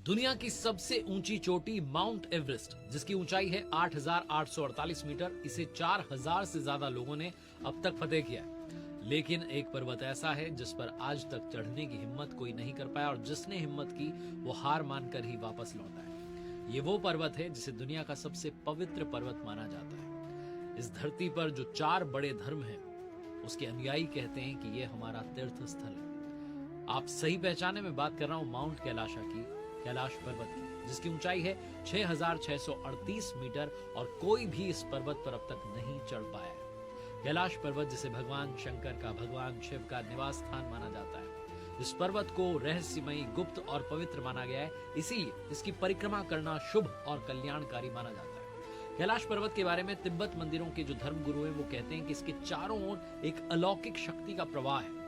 दुनिया की सबसे ऊंची चोटी माउंट एवरेस्ट, जिसकी ऊंचाई है 8,848 मीटर, इसे 4,000 से ज्यादा लोगों ने अब तक फतेह किया है। लेकिन एक पर्वत ऐसा है जिस पर आज तक चढ़ने की हिम्मत कोई नहीं कर पाया, और जिसने हिम्मत की वो हार मानकर ही वापस लौटा है। ये वो पर्वत है जिसे दुनिया का सबसे पवित्र पर्वत माना जाता है। इस धरती पर जो 4 बड़े धर्म हैं, उसके अनुयायी कहते हैं कि ये हमारा तीर्थ स्थल है। आप सही पहचाने में बात कर रहा हूं माउंट कैलाशा की, कैलाश पर्वत की, जिसकी ऊंचाई है 6,638 मीटर, और कोई भी इस पर्वत पर अब तक नहीं चढ़ पाया है। कैलाश पर्वत, जिसे भगवान शंकर का, भगवान शिव का निवास स्थान माना जाता है, इस पर्वत को रहस्यमयी, गुप्त और पवित्र माना गया है, इसीलिए इसकी परिक्रमा करना शुभ और कल्याणकारी माना जाता है। कैलाश पर्वत के बारे में तिब्बत मंदिरों के जो धर्मगुरु हैं वो कहते हैं कि इसके चारों ओर एक अलौकिक शक्ति का प्रवाह है।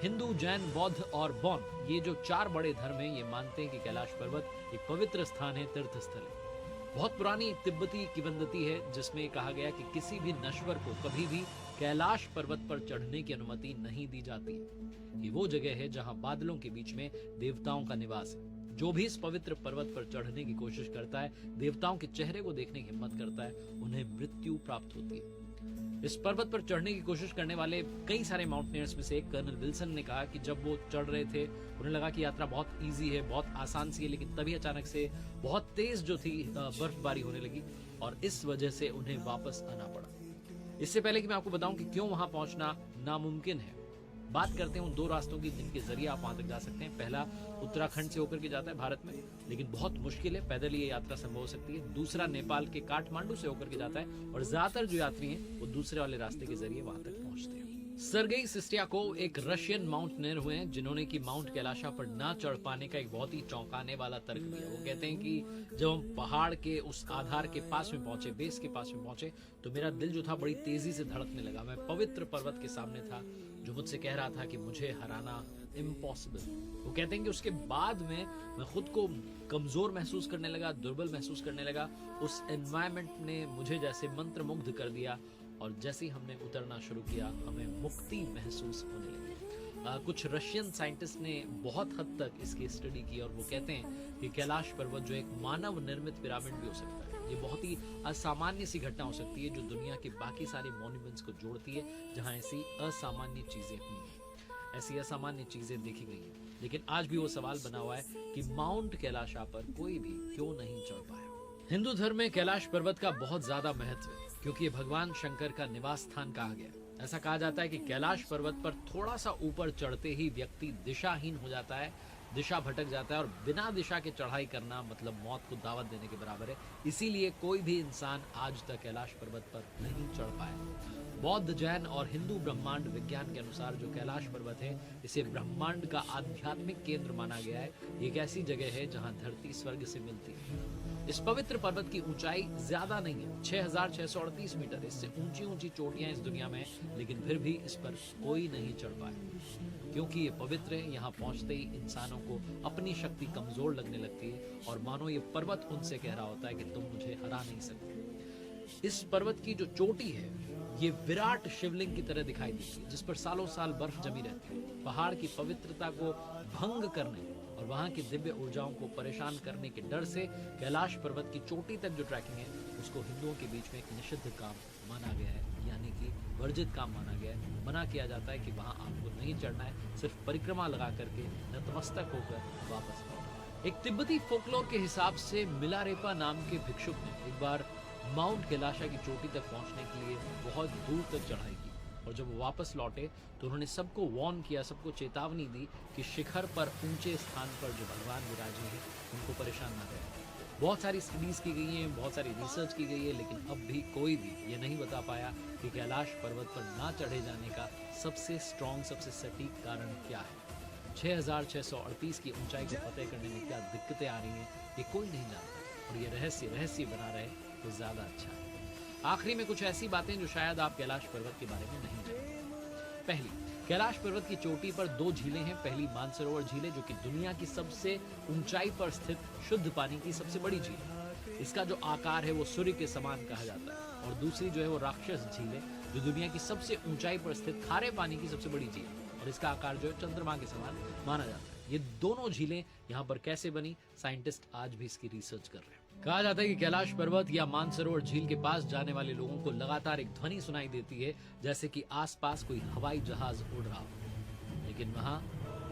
हिंदू, जैन, बौद्ध और बौन, ये जो 4 बड़े धर्म हैं, ये मानते हैं कि कैलाश पर्वत एक पवित्र स्थान है, तीर्थ स्थल है। बहुत पुरानी तिब्बती किंवदंती है जिसमें कहा गया कि किसी भी नश्वर को कभी भी कैलाश पर्वत पर चढ़ने की अनुमति नहीं दी जाती है। ये वो जगह है जहां बादलों के बीच में देवताओं का निवास है। जो भी इस पवित्र पर्वत पर चढ़ने की कोशिश करता है, देवताओं के चेहरे को देखने की हिम्मत करता है, उन्हें मृत्यु प्राप्त होती है। इस पर्वत पर चढ़ने की कोशिश करने वाले कई सारे माउंटेनियर्स में से एक कर्नल विल्सन ने कहा कि जब वो चढ़ रहे थे उन्हें लगा कि यात्रा बहुत इजी है, बहुत आसान सी है, लेकिन तभी अचानक से बहुत तेज जो थी बर्फबारी होने लगी, और इस वजह से उन्हें वापस आना पड़ा। इससे पहले कि मैं आपको बताऊं कि क्यों वहां पहुंचना नामुमकिन है, बात करते हैं उन 2 रास्तों की जिनके जरिए आप वहां तक जा सकते हैं। पहला उत्तराखंड से होकर के जाता है भारत में, लेकिन बहुत मुश्किल है, पैदल ये यात्रा संभव हो सकती है। दूसरा नेपाल के काठमांडू से होकर के जाता है, और ज्यादातर जो यात्री हैं वो दूसरे वाले रास्ते के जरिए वहां तक पहुंचते हैं। सर्गेई सिस्टियाकोव एक रशियन माउंटेनियर हुए हैं जिन्होंने कि माउंट कैलाशा पर ना चढ़ पाने का एक बहुत ही चौंकाने वाला तर्क दिया। वो कहते हैं कि जब हम पहाड़ के उस आधार के पास में पहुंचे, बेस के पास में पहुंचे, तो मेरा दिल जो था बड़ी तेजी से धड़कने लगा। मैं पवित्र पर्वत के सामने था जो मुझसे कह रहा था कि मुझे हराना इम्पॉसिबल। वो कहते हैं कि उसके बाद में मैं खुद को कमजोर महसूस करने लगा, दुर्बल महसूस करने लगा। उस एनवायरनमेंट ने मुझे जैसे मंत्रमुग्ध कर दिया, और जैसे ही हमने उतरना शुरू किया हमें मुक्ति महसूस होने लगी। कुछ रशियन साइंटिस्ट ने बहुत हद तक इसकी स्टडी की, और वो कहते हैं कि कैलाश पर्वत जो एक मानव निर्मित पिरामिड भी हो सकता है। ये बहुत ही असामान्य सी घटना हो सकती है जो दुनिया के बाकी सारे मॉन्यूमेंट्स को जोड़ती है, जहां ऐसी असामान्य चीजें हुई हैं, ऐसी असामान्य चीजें देखी गई हैं। लेकिन आज भी वो सवाल बना हुआ है कि माउंट कैलाशा पर कोई भी क्यों नहीं चढ़ पाया। हिंदू धर्म में कैलाश पर्वत का बहुत ज्यादा महत्व है, क्योंकि ये भगवान शंकर का निवास स्थान कहा गया। ऐसा कहा जाता है कि कैलाश पर्वत पर थोड़ा सा ऊपर चढ़ते ही व्यक्ति दिशाहीन हो जाता है, दिशा भटक जाता है, और बिना दिशा के चढ़ाई करना मतलब मौत को दावत देने के बराबर है। इसीलिए कोई भी इंसान आज तक कैलाश पर्वत पर नहीं चढ़ पाया। बौद्ध, जैन और हिंदू ब्रह्मांड विज्ञान के अनुसार जो कैलाश पर्वत है, इसे ब्रह्मांड का आध्यात्मिक केंद्र माना गया है। एक ऐसी जगह है जहां धरती स्वर्ग से मिलती है। इस पवित्र पर्वत की ऊंचाई ज्यादा नहीं है, 6,638 मीटर। इससे ऊंची ऊंची चोटियां इस दुनिया में, लेकिन फिर भी इस पर कोई नहीं चढ़ पाया, क्योंकि ये पवित्र है। यहाँ पहुंचते ही इंसानों को अपनी शक्ति कमजोर लगने लगती है, और मानो ये पर्वत उनसे कह रहा होता है कि तुम मुझे हरा नहीं सकते। इस पर्वत की जो चोटी है ये विराट शिवलिंग की तरह दिखाई देती है, जिस पर सालों साल बर्फ जमी रहती है। पहाड़ की पवित्रता को भंग करने और वहां की दिव्य ऊर्जाओं को परेशान करने के डर से कैलाश पर्वत की चोटी तक जो ट्रैकिंग है उसको हिंदुओं के बीच में एक निषिद्ध काम माना गया है, यानी कि वर्जित काम माना गया है। मना किया जाता है कि वहां आपको नहीं चढ़ना है, सिर्फ परिक्रमा लगा करके नतमस्तक होकर वापस लौटना। एक तिब्बती फोकलोर के हिसाब से मिलारेपा नाम के भिक्षुक ने एक बार माउंट कैलाशा की चोटी तक पहुंचने के लिए बहुत दूर तक चढ़ाई की, और जब वो वापस लौटे तो उन्होंने सबको वार्न किया, सबको चेतावनी दी कि शिखर पर ऊंचे स्थान पर जो भगवान विराजे हैं उनको परेशान ना करें। बहुत सारी स्टडीज की गई हैं, बहुत सारी रिसर्च की गई है, लेकिन अब भी कोई भी ये नहीं बता पाया कि कैलाश पर्वत पर ना चढ़े जाने का सबसे स्ट्रॉन्ग, सबसे सटीक कारण क्या है। 6,638 की ऊंचाई को फतेह करने में क्या दिक्कतें आ रही हैं ये कोई नहीं जानता, और ये रहस्य बना रहे तो ज्यादा अच्छा है। आखिरी में कुछ ऐसी बातें जो शायद आप कैलाश पर्वत के बारे में नहीं जानते। पहली, कैलाश पर्वत की चोटी पर 2 झीलें हैं। पहली मानसरोवर झील है जो कि दुनिया की सबसे ऊंचाई पर स्थित शुद्ध पानी की सबसे बड़ी झील है। इसका जो आकार है वो सूर्य के समान कहा जाता है। और दूसरी जो है वो राक्षस झील है जो दुनिया की सबसे ऊंचाई पर स्थित खारे पानी की सबसे बड़ी झील है, और इसका आकार जो है चंद्रमा के समान माना जाता है। ये दोनों झीलें यहाँ पर कैसे बनी, साइंटिस्ट आज भी इसकी रिसर्च कर रहे हैं। कहा जाता है कि कैलाश पर्वत या मानसरोवर झील के पास जाने वाले लोगों को लगातार एक ध्वनि सुनाई देती है, जैसे कि आसपास कोई हवाई जहाज उड़ रहा हो, लेकिन वहां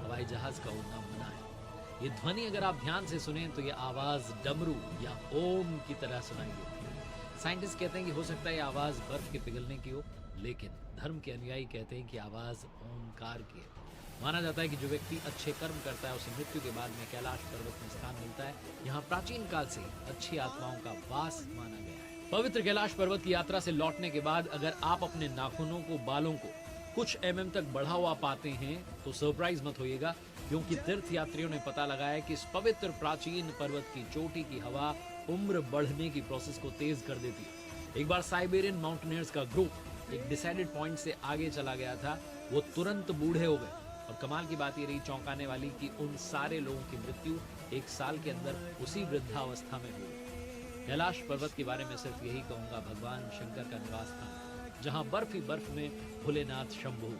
हवाई जहाज का उड़ना मना है। ये ध्वनि अगर आप ध्यान से सुने तो ये आवाज डमरू या ओम की तरह सुनाई देती है। साइंटिस्ट कहते हैं कि हो सकता है ये आवाज बर्फ के पिघलने की हो, लेकिन धर्म के अनुयायी कहते हैं कि आवाज ओमकार की है। माना जाता है कि जो व्यक्ति अच्छे कर्म करता है उसे मृत्यु के बाद में कैलाश पर्वत में स्थान मिलता है। यहाँ प्राचीन काल से अच्छी आत्माओं का वास माना गया है। पवित्र कैलाश पर्वत की यात्रा से लौटने के बाद अगर आप अपने नाखूनों को, बालों को कुछ mm तक बढ़ा हुआ पाते हैं तो सरप्राइज मत होइएगा, क्योंकि तीर्थ यात्रियों ने पता लगाया कि इस पवित्र प्राचीन पर्वत की चोटी की हवा उम्र बढ़ने की प्रोसेस को तेज कर देती है। एक बार साइबेरियन माउंटेनियर्स का ग्रुप एक डिसाइडेड पॉइंट से आगे चला गया था, वो तुरंत बूढ़े हो गए। और कमाल की बात ये रही, चौंकाने वाली, कि उन सारे लोगों की मृत्यु 1 साल के अंदर उसी वृद्धावस्था में हुई। कैलाश पर्वत के बारे में सिर्फ यही कहूंगा, भगवान शंकर का निवास स्थान, जहां बर्फ ही बर्फ में भोलेनाथ शंभु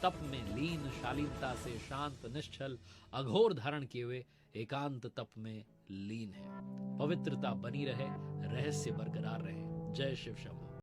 तप में लीन, शालीनता से शांत, निश्चल, अघोर धारण किए हुए एकांत तप में लीन है। पवित्रता बनी रहे, रहस्य बरकरार रहे। जय शिव शंभु।